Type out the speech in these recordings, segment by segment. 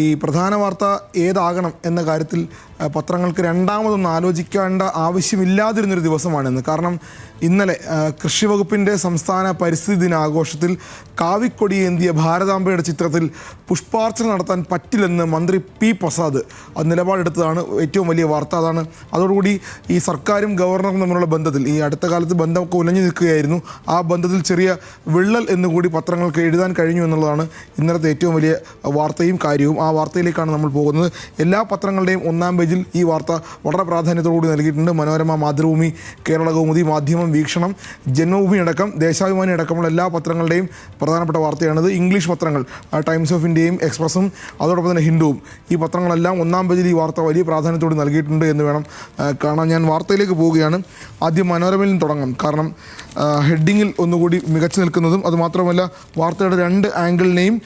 ഈ പ്രധാന വാർത്ത ഏതാകണം എന്ന കാര്യത്തിൽ പത്രങ്ങൾക്ക് രണ്ടാമതൊന്നും ആലോചിക്കേണ്ട ആവശ്യമില്ലാതിരുന്നൊരു ദിവസമാണിന്ന്. കാരണം ഇന്നലെ കൃഷി വകുപ്പിൻ്റെ സംസ്ഥാന പരിസ്ഥിതി ദിനാഘോഷത്തിൽ കാവിക്കൊടിയേന്തിയ ഭാരതാംബയുടെ ചിത്രത്തിൽ പുഷ്പാർച്ചന നടത്താൻ പറ്റില്ലെന്ന് മന്ത്രി പി പ്രസാദ് നിലപാടെടുത്തതാണ് ഏറ്റവും വലിയ വാർത്ത. അതാണ് അതോടുകൂടി ഈ സർക്കാരും ഗവർണറും തമ്മിലുള്ള ബന്ധത്തിൽ ഈ അടുത്ത കാലത്ത് ബന്ധമൊക്കെ ഉലഞ്ഞു നിൽക്കുകയായിരുന്നു. ആ ബന്ധത്തിൽ ചെറിയ വിള്ളൽ എന്നുകൂടി പത്രങ്ങൾക്ക് എഴുതാൻ കഴിഞ്ഞു എന്നുള്ളതാണ് ഇന്നലത്തെ ഏറ്റവും വലിയ വാർത്തയും കാര്യവും. ആ വാർത്തയിലേക്കാണ് നമ്മൾ പോകുന്നത്. എല്ലാ പത്രങ്ങളുടെയും ഒന്നാം പേജിൽ ഈ വാർത്ത വളരെ പ്രാധാന്യത്തോടുകൂടി നൽകിയിട്ടുണ്ട്. മനോരമ, മാതൃഭൂമി, കേരള കൗമുദി, മാധ്യമം, വീക്ഷണം, ജന്മഭൂമി അടക്കം ദേശാഭിമാനി അടക്കമുള്ള എല്ലാ പത്രങ്ങളുടെയും പ്രധാനപ്പെട്ട വാർത്തയാണിത്. ഇംഗ്ലീഷ് പത്രങ്ങൾ ടൈംസ് ഓഫ് ഇന്ത്യയും എക്സ്പ്രസും അതോടൊപ്പം തന്നെ ഹിന്ദുവും ഈ പത്രങ്ങളെല്ലാം ഒന്നാം പേജിൽ ഈ വാർത്ത വലിയ പ്രാധാന്യത്തോട് നൽകിയിട്ടുണ്ട് എന്ന് വേണം കാണാൻ. ഞാൻ വാർത്തയിലേക്ക് പോവുകയാണ്. ആദ്യം മനോരമയിൽ നിന്ന് തുടങ്ങാം. കാരണം ഹെഡിങ്ങിൽ ഒന്നുകൂടി മികച്ചു നിൽക്കുന്നതും അതുമാത്രമല്ല വാർത്തയുടെ രണ്ട് ആംഗിളിനെയും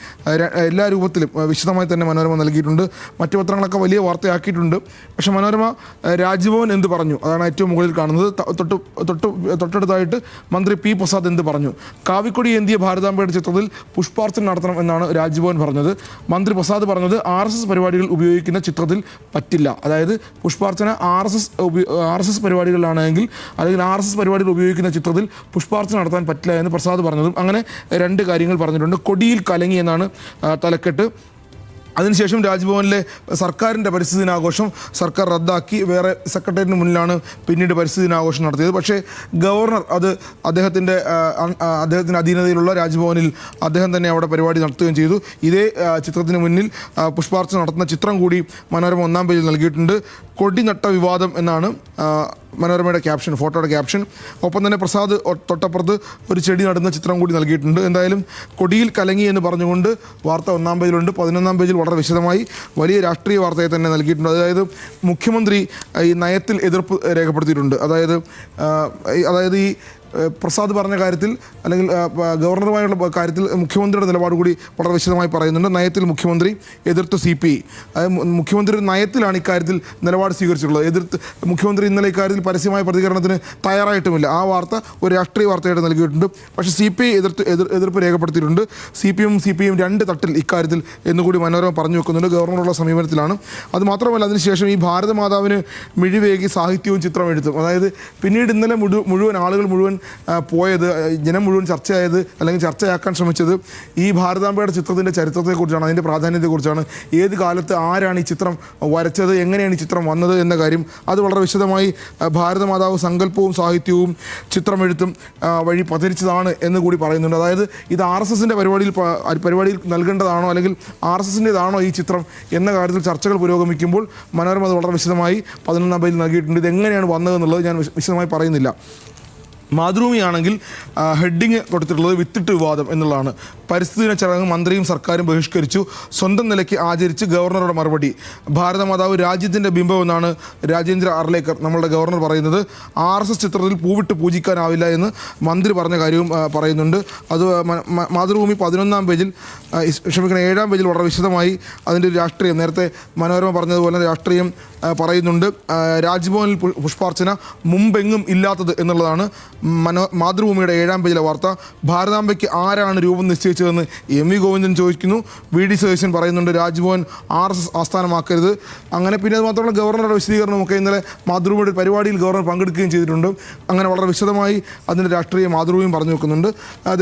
എല്ലാ രൂപത്തിലും വിശദമായി തന്നെ മനോരമ നൽകിയിട്ടുണ്ട്. മറ്റു പത്രങ്ങളൊക്കെ വലിയ വാർത്തയാക്കിയിട്ടുണ്ട്. പക്ഷേ മനോരമ രാജ്ഭവൻ എന്ത് പറഞ്ഞു അതാണ് ഏറ്റവും മുകളിൽ കാണുന്നത്. തൊട്ടടുത്തായിട്ട് മന്ത്രി പി പ്രസാദ് എന്ത് പറഞ്ഞു. കാവിക്കൊടി ഏന്തിയ ഭാരതാംബയുടെ ചിത്രത്തിൽ പുഷ്പാർച്ചന നടത്തണം എന്നാണ് രാജ്ഭവൻ പറഞ്ഞത്. മന്ത്രി പ്രസാദ് പറഞ്ഞത് RSS പരിപാടികൾ ഉപയോഗിക്കുന്ന ചിത്രത്തിൽ പറ്റില്ല. അതായത് പുഷ്പാർച്ചന RSS പരിപാടികളിലാണെങ്കിൽ അല്ലെങ്കിൽ RSS പരിപാടികൾ ഉപയോഗിക്കുന്ന ചിത്രത്തിൽ പുഷ്പാർച്ചന നടത്താൻ പറ്റില്ല എന്ന് പ്രസാദ് പറഞ്ഞതും അങ്ങനെ രണ്ട് കാര്യങ്ങൾ പറഞ്ഞിട്ടുണ്ട്. കൊടിയിൽ കലങ്ങി എന്നാണ് തലക്കെട്ട്. അതിനുശേഷം രാജ്ഭവനിലെ സർക്കാരിൻ്റെ പരിസ്ഥിതി ദിനാഘോഷം സർക്കാർ റദ്ദാക്കി വേറെ സെക്രട്ടേറിയറ്റിന് മുന്നിലാണ് പിന്നീട് പരിസ്ഥിതി ദിനാഘോഷം നടത്തിയത്. പക്ഷേ ഗവർണർ അത് അദ്ദേഹത്തിൻ്റെ അധീനതയിലുള്ള രാജ്ഭവനിൽ അദ്ദേഹം തന്നെ അവിടെ പരിപാടി നടത്തുകയും ചെയ്തു. ഇതേ ചിത്രത്തിന് മുന്നിൽ പുഷ്പാർച്ചന നടത്തുന്ന ചിത്രം കൂടി മനോരമ ഒന്നാം പേജിൽ നൽകിയിട്ടുണ്ട്. കൊടി നട്ട വിവാദം എന്നാണ് മനോരമയുടെ ക്യാപ്ഷൻ, ഫോട്ടോയുടെ ക്യാപ്ഷൻ. ഒപ്പം തന്നെ പ്രസാദ് തൊട്ടപ്പുറത്ത് ഒരു ചെടി നടുന്ന ചിത്രം കൂടി നൽകിയിട്ടുണ്ട്. എന്തായാലും കൊടിയിൽ കലങ്ങി എന്ന് പറഞ്ഞുകൊണ്ട് വാർത്ത ഒന്നാം പേജിലുണ്ട്. 11ാം പേജിൽ വളരെ വിശദമായി വലിയ രാഷ്ട്രീയ വാർത്തയെ തന്നെ നൽകിയിട്ടുണ്ട്. അതായത് മുഖ്യമന്ത്രി ഈ നയത്തിൽ എതിർപ്പ് രേഖപ്പെടുത്തിയിട്ടുണ്ട്. അതായത് ഈ പ്രസാദ് പറഞ്ഞ കാര്യത്തിൽ അല്ലെങ്കിൽ ഗവർണറുമായുള്ള കാര്യത്തിൽ മുഖ്യമന്ത്രിയുടെ നിലപാട് കൂടി വളരെ വിശദമായി പറയുന്നുണ്ട്. നയത്തിൽ മുഖ്യമന്ത്രി എതിർത്ത് CPI. മുഖ്യമന്ത്രി നയത്തിലാണ് ഇക്കാര്യത്തിൽ നിലപാട് സ്വീകരിച്ചിട്ടുള്ളത്. മുഖ്യമന്ത്രി ഇന്നലെ ഇക്കാര്യത്തിൽ പരസ്യമായ പ്രതികരണത്തിന് തയ്യാറായിട്ടുമില്ല. ആ വാർത്ത ഒരു രാഷ്ട്രീയ വാർത്തയായിട്ട് നൽകിയിട്ടുണ്ട്. പക്ഷേ CPI എതിർപ്പ് രേഖപ്പെടുത്തിയിട്ടുണ്ട്. CPM രണ്ട് തട്ടിൽ ഇക്കാര്യത്തിൽ എന്നുകൂടി മനോരമ പറഞ്ഞു വെക്കുന്നുണ്ട്. ഗവർണറുള്ള സമീപനത്തിലാണ്. അതുമാത്രമല്ല അതിനുശേഷം ഈ ഭാരതമാതാവിന് മിഴിവേകി സാഹിത്യവും ചിത്രം എഴുത്തും. അതായത് പിന്നീട് ഇന്നലെ മുഴുവൻ ആളുകൾ മുഴുവൻ പോയത്, ജനം മുഴുവൻ ചർച്ചയായത് അല്ലെങ്കിൽ ചർച്ചയാക്കാൻ ശ്രമിച്ചത് ഈ ഭാരതാംബയുടെ ചിത്രത്തിൻ്റെ ചരിത്രത്തെക്കുറിച്ചാണ്, അതിൻ്റെ പ്രാധാന്യത്തെക്കുറിച്ചാണ്. ഏത് കാലത്ത് ആരാണ് ഈ ചിത്രം വരച്ചത്, എങ്ങനെയാണ് ഈ ചിത്രം വന്നത് എന്ന കാര്യം അത് വളരെ വിശദമായി ഭാരതമാതാവ് സങ്കല്പവും സാഹിത്യവും ചിത്രമെഴുത്തും വഴി പതിരിച്ചതാണ് എന്ന് കൂടി പറയുന്നുണ്ട്. അതായത് ഇത് RSSൻ്റെ പരിപാടിയിൽ നൽകേണ്ടതാണോ അല്ലെങ്കിൽ RSSൻ്റേതാണോ ഈ ചിത്രം എന്ന കാര്യത്തിൽ ചർച്ചകൾ പുരോഗമിക്കുമ്പോൾ മനോരമ അത് വളരെ വിശദമായി 11ാം പേജിൽ നൽകിയിട്ടുണ്ട്. ഇതെങ്ങനെയാണ് വന്നതെന്നുള്ളത് ഞാൻ വിശദമായി പറയുന്നില്ല. മാതൃഭൂമിയാണെങ്കിൽ ഹെഡിങ് കൊടുത്തിട്ടുള്ളത് വിത്തിട്ട് വിവാദം എന്നുള്ളതാണ്. പരിസ്ഥിതി ദിന ചടങ്ങ് മന്ത്രിയും സർക്കാരും ബഹിഷ്കരിച്ചു. സ്വന്തം നിലയ്ക്ക് ആചരിച്ച് ഗവർണറുടെ മറുപടി. ഭാരതമാതാവ് രാജ്യത്തിൻ്റെ ബിംബം എന്നാണ് രാജേന്ദ്ര അർലേക്കർ നമ്മളുടെ ഗവർണർ പറയുന്നത്. RSS ചിത്രത്തിൽ പൂവിട്ട് പൂജിക്കാനാവില്ല എന്ന് മന്ത്രി പറഞ്ഞ കാര്യവും പറയുന്നുണ്ട്. അത് മാതൃഭൂമി 11ാം പേജിൽ 7ാം പേജിൽ വളരെ വിശദമായി അതിൻ്റെ ഒരു രാഷ്ട്രീയം, നേരത്തെ മനോരമ പറഞ്ഞതുപോലെ രാഷ്ട്രീയം പറയുന്നുണ്ട്. രാജ്ഭവനിൽ പുഷ്പാർച്ചന മുമ്പെങ്ങും ഇല്ലാത്തത് എന്നുള്ളതാണ് മാതൃഭൂമിയുടെ 7ാം പേജിലെ വാർത്ത. ഭാരതാംബയ്ക്ക് ആരാണ് രൂപം നിശ്ചയിച്ചതെന്ന് MV ഗോവിന്ദൻ ചോദിക്കുന്നു. VD സതീശൻ പറയുന്നുണ്ട് രാജ്ഭവൻ RSS ആസ്ഥാനമാക്കരുത്. അങ്ങനെ പിന്നെ അത് മാത്രമല്ല ഗവർണറുടെ വിശദീകരണമൊക്കെ ഇന്നലെ മാതൃഭൂമിയുടെ പരിപാടിയിൽ ഗവർണർ പങ്കെടുക്കുകയും ചെയ്തിട്ടുണ്ട്. അങ്ങനെ വളരെ വിശദമായി അതിൻ്റെ രാഷ്ട്രീയ മാതൃഭൂമിയും പറഞ്ഞു വെക്കുന്നുണ്ട്.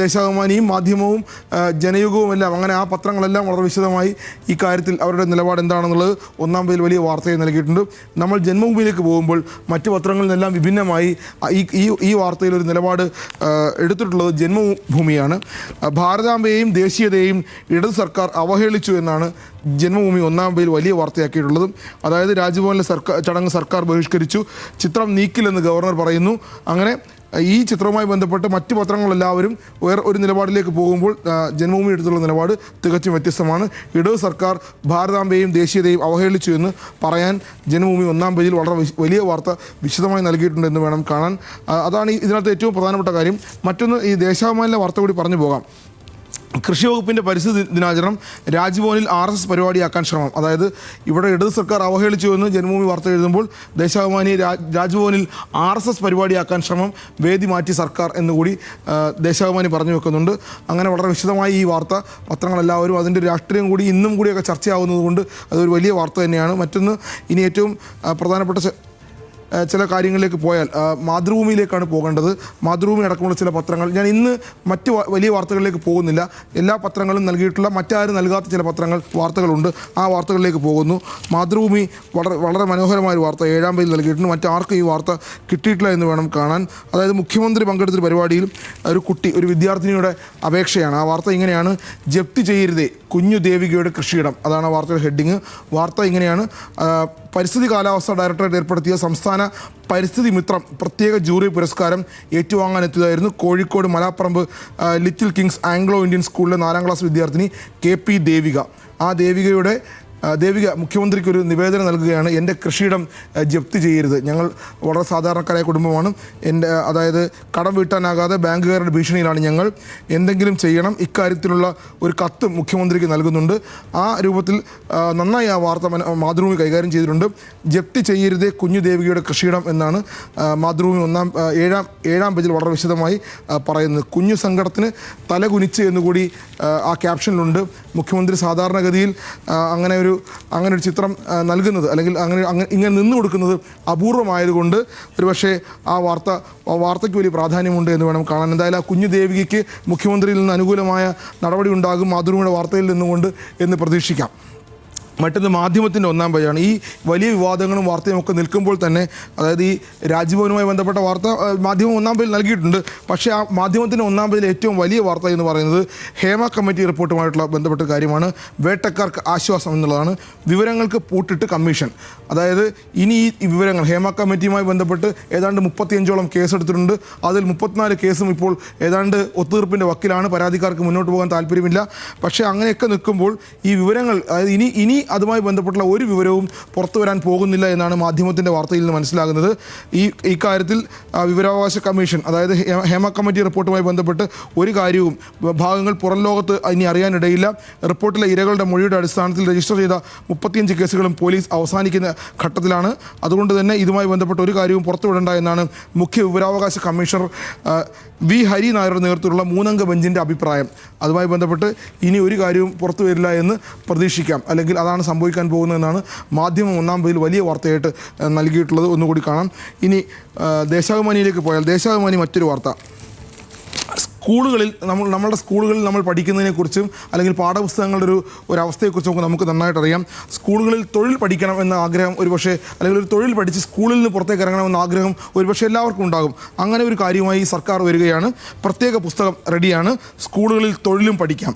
ദേശാഭിമാനിയും മാധ്യമവും ജനയുഗവും എല്ലാം അങ്ങനെ ആ പത്രങ്ങളെല്ലാം വളരെ വിശദമായി ഈ കാര്യത്തിൽ അവരുടെ നിലപാട് എന്താണെന്നുള്ളത് ഒന്നാം പേജിൽ വലിയ വാർത്തയെ നൽകിയിട്ടുണ്ട്. നമ്മൾ ജന്മഭൂമിയിലേക്ക് പോകുമ്പോൾ മറ്റു പത്രങ്ങളിൽ നിന്നെല്ലാം വിഭിന്നമായി ഈ വാർത്തയിലൊരു നിലപാട് എടുത്തിട്ടുള്ളത് ജന്മഭൂമിയാണ്. ഭാരതാംബയെയും ദേശീയതയെയും ഇടത് സർക്കാർ അവഹേളിച്ചു എന്നാണ് ജന്മഭൂമി ഒന്നാം പേജിൽ വലിയ വാർത്തയാക്കിയിട്ടുള്ളത്. അതായത് രാജ്ഭവനിലെ ചടങ്ങ് സർക്കാർ ബഹിഷ്കരിച്ചു, ചിത്രം നീക്കില്ലെന്ന് ഗവർണർ പറയുന്നു. അങ്ങനെ ഈ ചിത്രവുമായി ബന്ധപ്പെട്ട് മറ്റ് പത്രങ്ങളെല്ലാവരും വേറെ ഒരു നിലപാടിലേക്ക് പോകുമ്പോൾ ജന്മഭൂമി എടുത്തുള്ള നിലപാട് തികച്ചും വ്യത്യസ്തമാണ്. ഇടത് സർക്കാർ ഭാരതാംബയെയും ദേശീയതയും അവഹേളിച്ചു എന്ന് പറയാൻ ജന്മഭൂമി ഒന്നാം പേജിൽ വളരെ വലിയ വാർത്ത വിശദമായി നൽകിയിട്ടുണ്ടെന്ന് വേണം കാണാൻ. അതാണ് ഇതിനകത്ത് ഏറ്റവും പ്രധാനപ്പെട്ട കാര്യം. മറ്റൊന്ന് ഈ ദേശാഭിമാനിലെ വാർത്ത കൂടി പറഞ്ഞു പോകാം. കൃഷി വകുപ്പിൻ്റെ പരിസ്ഥിതി ദിനാചരണം രാജ്ഭവനിൽ RSS പരിപാടിയാക്കാൻ ശ്രമം. അതായത് ഇവിടെ ഇടത് സർക്കാർ അവഹേളിച്ചു എന്ന് ജന്മഭൂമി വാർത്ത എഴുതുമ്പോൾ ദേശാഭിമാനി രാജ്ഭവനിൽ RSS പരിപാടിയാക്കാൻ ശ്രമം, വേദി മാറ്റി സർക്കാർ എന്നുകൂടി ദേശാഭിമാനി പറഞ്ഞു വെക്കുന്നുണ്ട്. അങ്ങനെ വളരെ വിശദമായി ഈ വാർത്ത പത്രങ്ങളെല്ലാവരും അതിൻ്റെ രാഷ്ട്രീയം കൂടി ഇന്നും കൂടിയൊക്കെ ചർച്ചയാവുന്നത് കൊണ്ട് അതൊരു വലിയ വാർത്ത തന്നെയാണ്. മറ്റൊന്ന്, ഇനി ഏറ്റവും പ്രധാനപ്പെട്ട ചില കാര്യങ്ങളിലേക്ക് പോയാൽ മാതൃഭൂമിയിലേക്കാണ് പോകേണ്ടത്. മാതൃഭൂമി അടക്കമുള്ള ചില പത്രങ്ങൾ, ഞാൻ ഇന്ന് മറ്റ് വലിയ വാർത്തകളിലേക്ക് പോകുന്നില്ല, എല്ലാ പത്രങ്ങളും നൽകിയിട്ടുള്ള മറ്റാരും നൽകാത്ത ചില വാർത്തകളുണ്ട്, ആ വാർത്തകളിലേക്ക് പോകുന്നു. മാതൃഭൂമി വളരെ മനോഹരമായ ഒരു വാർത്ത 7-ാം പേജിൽ നൽകിയിട്ടുണ്ട്. മറ്റാർക്കും ഈ വാർത്ത കിട്ടിയിട്ടില്ല എന്ന് വേണം കാണാൻ. അതായത് മുഖ്യമന്ത്രി പങ്കെടുത്തൊരു പരിപാടിയിൽ ഒരു വിദ്യാർത്ഥിനിയുടെ അപേക്ഷയാണ്. ആ വാർത്ത ഇങ്ങനെയാണ്: ജപ്തി ചെയ്യരുതേ കുഞ്ഞു ദേവികയുടെ കൃഷിയിടം. അതാണ് ആ വാർത്തയുടെ ഹെഡിങ്. വാർത്ത ഇങ്ങനെയാണ്: പരിസ്ഥിതി കാലാവസ്ഥാ ഡയറക്ടറേറ്റ് ഏർപ്പെടുത്തിയ സംസ്ഥാന പരിസ്ഥിതി മിത്രം പ്രത്യേക ജൂറി പുരസ്കാരം ഏറ്റുവാങ്ങാനെത്തിയതായിരുന്നു Kozhikode Malaparamba Little Kings Anglo Indian സ്കൂളിലെ 4-ാം ക്ലാസ് വിദ്യാർത്ഥിനി KP ദേവിക. ആ ദേവിക മുഖ്യമന്ത്രിക്ക് ഒരു നിവേദനം നൽകുകയാണ്: എൻ്റെ കൃഷിയിടം ജപ്തി ചെയ്യരുത്. ഞങ്ങൾ വളരെ സാധാരണക്കാരായ കുടുംബമാണ്. അതായത് കടം വീട്ടാനാകാതെ ബാങ്കുകാരുടെ ഭീഷണിയിലാണ് ഞങ്ങൾ. എന്തെങ്കിലും ചെയ്യണം. ഇക്കാര്യത്തിലുള്ള ഒരു കത്ത് മുഖ്യമന്ത്രിക്ക് നൽകുന്നുണ്ട്. ആ രൂപത്തിൽ നന്നായി ആ വാർത്ത മാതൃഭൂമി കൈകാര്യം ചെയ്തിട്ടുണ്ട്. ജപ്തി ചെയ്യരുതേ കുഞ്ഞു ദേവികയുടെ കൃഷിയിടം എന്നാണ് മാതൃഭൂമി 7-ാം പേജിൽ വളരെ വിശദമായി പറയുന്നത്. കുഞ്ഞു സങ്കടത്തിന് തലകുനിച്ച് എന്നുകൂടി ആ ക്യാപ്ഷനിലുണ്ട്. മുഖ്യമന്ത്രി സാധാരണഗതിയിൽ അങ്ങനെ ഒരു ചിത്രം നൽകുന്നത്, അല്ലെങ്കിൽ ഇങ്ങനെ നിന്നു കൊടുക്കുന്നത് അപൂർവമായതുകൊണ്ട് ഒരുപക്ഷെ ആ വാർത്തയ്ക്ക് വലിയ പ്രാധാന്യമുണ്ട് എന്ന് വേണം കാണാൻ. എന്തായാലും ആ കുഞ്ഞു ദേവികയ്ക്ക് മുഖ്യമന്ത്രിയിൽ നിന്ന് അനുകൂലമായ നടപടി ഉണ്ടാകും മാതൃഭൂമിയുടെ വാർത്തയിൽ നിന്നുകൊണ്ട് എന്ന് പ്രതീക്ഷിക്കാം. മറ്റൊന്ന്, മാധ്യമത്തിൻ്റെ 1-ാം പേജാണ്. ഈ വലിയ വിവാദങ്ങളും വാർത്തയും ഒക്കെ നിൽക്കുമ്പോൾ തന്നെ, അതായത് ഈ രാജ്ഭവനുമായി ബന്ധപ്പെട്ട വാർത്ത മാധ്യമം 1-ാം പേജിൽ നൽകിയിട്ടുണ്ട്. പക്ഷേ ആ മാധ്യമത്തിൻ്റെ 1-ാം പേജിൽ ഏറ്റവും വലിയ വാർത്ത എന്ന് പറയുന്നത് ഹേമ കമ്മിറ്റി റിപ്പോർട്ടുമായിട്ടുള്ള ബന്ധപ്പെട്ട കാര്യമാണ്. വേട്ടക്കാർക്ക് ആശ്വാസം എന്നുള്ളതാണ്. വിവരങ്ങൾക്ക് പൂട്ടിട്ട് കമ്മീഷൻ. അതായത് ഇനി ഈ വിവരങ്ങൾ ഹേമ കമ്മിറ്റിയുമായി ബന്ധപ്പെട്ട് ഏതാണ്ട് 35ഓളം കേസെടുത്തിട്ടുണ്ട്. അതിൽ 34 കേസും ഇപ്പോൾ ഏതാണ്ട് ഒത്തുതീർപ്പിൻ്റെ വക്കിലാണ്. പരാതിക്കാർക്ക് മുന്നോട്ട് പോകാൻ താല്പര്യമില്ല. പക്ഷേ അങ്ങനെയൊക്കെ നിൽക്കുമ്പോൾ ഈ വിവരങ്ങൾ, അതായത് ഇനി അതുമായി ബന്ധപ്പെട്ടുള്ള ഒരു വിവരവും പുറത്തു വരാൻ പോകുന്നില്ല എന്നാണ് മാധ്യമത്തിൻ്റെ വാർത്തയിൽ നിന്ന് മനസ്സിലാകുന്നത്. ഇക്കാര്യത്തിൽ വിവരാവകാശ കമ്മീഷൻ, അതായത് ഹേമ കമ്മിറ്റി റിപ്പോർട്ടുമായി ബന്ധപ്പെട്ട് ഒരു കാര്യവും ഭാഗങ്ങൾ പുറം ലോകത്ത് ഇനി അറിയാനിടയില്ല. റിപ്പോർട്ടിലെ ഇരകളുടെ മൊഴിയുടെ അടിസ്ഥാനത്തിൽ രജിസ്റ്റർ ചെയ്ത 35 കേസുകളും പോലീസ് അവസാനിക്കുന്ന ഘട്ടത്തിലാണ്. അതുകൊണ്ട് തന്നെ ഇതുമായി ബന്ധപ്പെട്ട ഒരു കാര്യവും പുറത്തുവിടേണ്ട എന്നാണ് മുഖ്യ വിവരാവകാശ കമ്മീഷണർ V. ഹരി നായരുടെ നേതൃത്വത്തിലുള്ള 3-അംഗ ബെഞ്ചിൻ്റെ അഭിപ്രായം. അതുമായി ബന്ധപ്പെട്ട് ഇനി ഒരു കാര്യവും പുറത്തു വരില്ല എന്ന് പ്രതീക്ഷിക്കാം, അല്ലെങ്കിൽ അതാണ് സംഭവിക്കാൻ പോകുന്നതെന്നാണ് മാധ്യമം 1-ാം പേജിൽ വലിയ വാർത്തയായിട്ട് നൽകിയിട്ടുള്ളത്. ഒന്നുകൂടി കാണാം. ഇനി ദേശാഭിമാനിയിലേക്ക് പോയാൽ, ദേശാഭിമാനി മറ്റൊരു വാർത്ത: സ്കൂളുകളിൽ നമ്മളുടെ സ്കൂളുകളിൽ നമ്മൾ പഠിക്കുന്നതിനെക്കുറിച്ചും അല്ലെങ്കിൽ പാഠപുസ്തകങ്ങളുടെ ഒരു അവസ്ഥയെക്കുറിച്ചും നമുക്ക് നന്നായിട്ട് അറിയാം. സ്കൂളുകളിൽ തൊഴിൽ പഠിക്കണം എന്ന ആഗ്രഹം ഒരുപക്ഷെ, അല്ലെങ്കിൽ ഒരു തൊഴിൽ പഠിച്ച് സ്കൂളിൽ നിന്ന് പുറത്തേക്ക് ഇറങ്ങണമെന്ന ആഗ്രഹം ഒരുപക്ഷെ എല്ലാവർക്കും ഉണ്ടാകും. അങ്ങനെ ഒരു കാര്യമായി സർക്കാർ വരികയാണ്. പ്രത്യേക പുസ്തകം റെഡിയാണ്. സ്കൂളുകളിൽ തൊഴിലും പഠിക്കാം.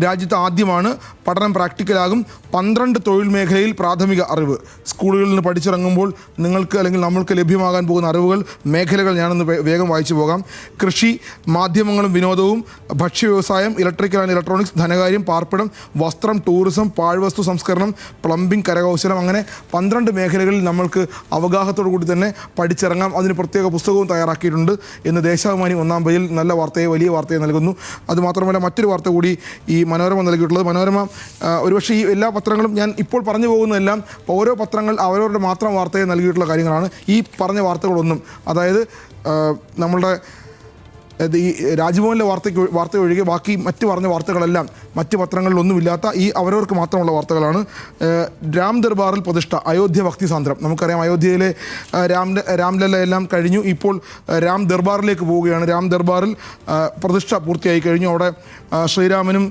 രാജ്യത്ത് ആദ്യമാണ്. പഠനം പ്രാക്ടിക്കലാകും. 12 തൊഴിൽ മേഖലയിൽ പ്രാഥമിക അറിവ്. സ്കൂളുകളിൽ നിന്ന് പഠിച്ചിറങ്ങുമ്പോൾ നിങ്ങൾക്ക് അല്ലെങ്കിൽ നമ്മൾക്ക് ലഭ്യമാകാൻ പോകുന്ന അറിവുകൾ, മേഖലകൾ ഞാനൊന്ന് വേഗം വായിച്ചു പോകാം. കൃഷി, മാധ്യമങ്ങളും വിനോദവും, ഭക്ഷ്യ വ്യവസായം, ഇലക്ട്രിക്കൽ ആൻഡ് ഇലക്ട്രോണിക്സ്, ധനകാര്യം, പാർപ്പിടം, വസ്ത്രം, ടൂറിസം, പാഴ്വസ്തു സംസ്കരണം, പ്ലംബിംഗ്, കരകൗശലം, അങ്ങനെ 12 മേഖലകളിൽ നമ്മൾക്ക് അവഗാഹത്തോടു കൂടി തന്നെ പഠിച്ചിറങ്ങാം. അതിന് പ്രത്യേക പുസ്തകവും തയ്യാറാക്കിയിട്ടുണ്ട് എന്ന് ദേശാഭിമാനി 1-ാം പേജിൽ നല്ല വാർത്തയെ, വലിയ വാർത്തയെ നൽകുന്നു. അതുമാത്രമല്ല മറ്റൊരു വാർത്ത കൂടി ഈ മനോരമ നൽകിയിട്ടുള്ളത്. മനോരമ ഒരുപക്ഷെ ഈ എല്ലാ പത്രങ്ങളും, ഞാൻ ഇപ്പോൾ പറഞ്ഞു പോകുന്നതെല്ലാം ഓരോ പത്രങ്ങൾ അവരവരുടെ മാത്രം വാർത്തയെ നൽകിയിട്ടുള്ള കാര്യങ്ങളാണ്. ഈ പറഞ്ഞ വാർത്തകളൊന്നും, അതായത് നമ്മളുടെ ഈ രാജ്ഭവനിലെ വാർത്ത ഒഴികെ ബാക്കി മറ്റ് പറഞ്ഞ വാർത്തകളെല്ലാം മറ്റ് പത്രങ്ങളിലൊന്നുമില്ലാത്ത ഈ അവരവർക്ക് മാത്രമുള്ള വാർത്തകളാണ്. രാം ദർബാറിൽ പ്രതിഷ്ഠ, അയോധ്യ ഭക്തിസാന്ദ്രം. നമുക്കറിയാം അയോധ്യയിലെ രാംലല്ല എല്ലാം കഴിഞ്ഞു. ഇപ്പോൾ രാം ദർബാറിലേക്ക് പോവുകയാണ്. രാം ദർബാറിൽ പ്രതിഷ്ഠ പൂർത്തിയായി കഴിഞ്ഞു. അവിടെ ശ്രീരാമനും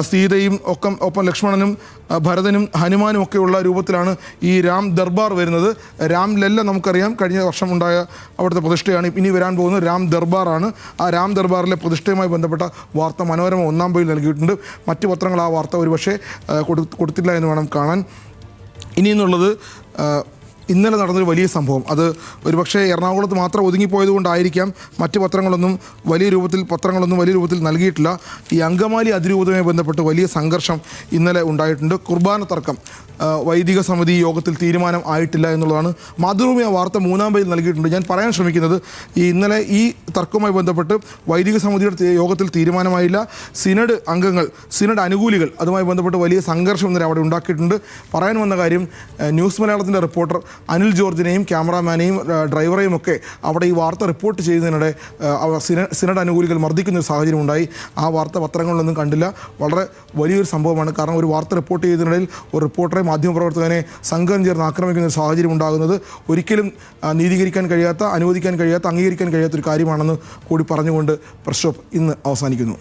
സീതയും ഒപ്പം ലക്ഷ്മണനും ഭരതനും ഹനുമാനും ഒക്കെയുള്ള രൂപത്തിലാണ് ഈ രാം ദർബാർ വരുന്നത്. രാംലല്ല നമുക്കറിയാം കഴിഞ്ഞ വർഷം ഉണ്ടായ അവിടുത്തെ പ്രതിഷ്ഠയാണ്. ഇനി വരാൻ പോകുന്നത് രാം ദർബാറാണ്. ആ രാം ദർബാറിലെ പ്രതിഷ്ഠയുമായി ബന്ധപ്പെട്ട വാർത്ത മനോരമ 1-ാം പേജിൽ നൽകിയിട്ടുണ്ട്. മറ്റ് പത്രങ്ങൾ ആ വാർത്ത ഒരുപക്ഷെ കൊടുത്തില്ല എന്ന് വേണം കാണാൻ. ഇനിയെന്നുള്ളത് ഇന്നലെ നടന്നൊരു വലിയ സംഭവം. അത് ഒരുപക്ഷെ എറണാകുളത്ത് മാത്രം ഒതുങ്ങിപ്പോയതുകൊണ്ടായിരിക്കാം മറ്റ് പത്രങ്ങളൊന്നും വലിയ രൂപത്തിൽ നൽകിയിട്ടില്ല. ഈ അങ്കമാലി അതിരൂപതയുമായി ബന്ധപ്പെട്ട് വലിയ സംഘർഷം ഇന്നലെ ഉണ്ടായിട്ടുണ്ട്. കുർബാന തർക്കം വൈദിക സമിതി യോഗത്തിൽ തീരുമാനം ആയിട്ടില്ല എന്നുള്ളതാണ് മാതൃഭൂമി ആ വാർത്ത 3-ാം പേജിൽ നൽകിയിട്ടുണ്ട്. ഞാൻ പറയാൻ ശ്രമിക്കുന്നത് ഇന്നലെ ഈ തർക്കവുമായി ബന്ധപ്പെട്ട് വൈദിക സമിതിയുടെ യോഗത്തിൽ തീരുമാനമായില്ല. സിനഡ് അംഗങ്ങൾ, സിനഡ് അനുകൂലികൾ അതുമായി ബന്ധപ്പെട്ട് വലിയ സംഘർഷം ഇന്നലെ അവിടെ ഉണ്ടാക്കിയിട്ടുണ്ട്. പറയാൻ വന്ന കാര്യം, ന്യൂസ് മലയാളത്തിൻ്റെ റിപ്പോർട്ടർ അനിൽ ജോർജിനെയും ക്യാമറാമാനെയും ഡ്രൈവറെയും ഒക്കെ അവിടെ ഈ വാർത്ത റിപ്പോർട്ട് ചെയ്യുന്നതിനിടെ സിനഡ് അനുകൂലികൾ മർദ്ദിക്കുന്ന ഒരു സാഹചര്യം ഉണ്ടായി. ആ വാർത്ത പത്രങ്ങളിലൊന്നും കണ്ടില്ല. വളരെ വലിയൊരു സംഭവമാണ്. കാരണം ഒരു വാർത്ത റിപ്പോർട്ട് ചെയ്യുന്നതിനിടയിൽ ഒരു റിപ്പോർട്ടറെ, മാധ്യമപ്രവർത്തകനെ സംഘം ചേർന്ന് ആക്രമിക്കുന്ന ഒരു സാഹചര്യം ഉണ്ടാകുന്നത് ഒരിക്കലും നീതീകരിക്കാൻ കഴിയാത്ത, അനുവദിക്കാൻ കഴിയാത്ത, അംഗീകരിക്കാൻ കഴിയാത്തൊരു കാര്യമാണെന്ന് കൂടി പറഞ്ഞുകൊണ്ട് പ്രസ് സ്റ്റോപ്പ് ഇന്ന് അവസാനിക്കുന്നു.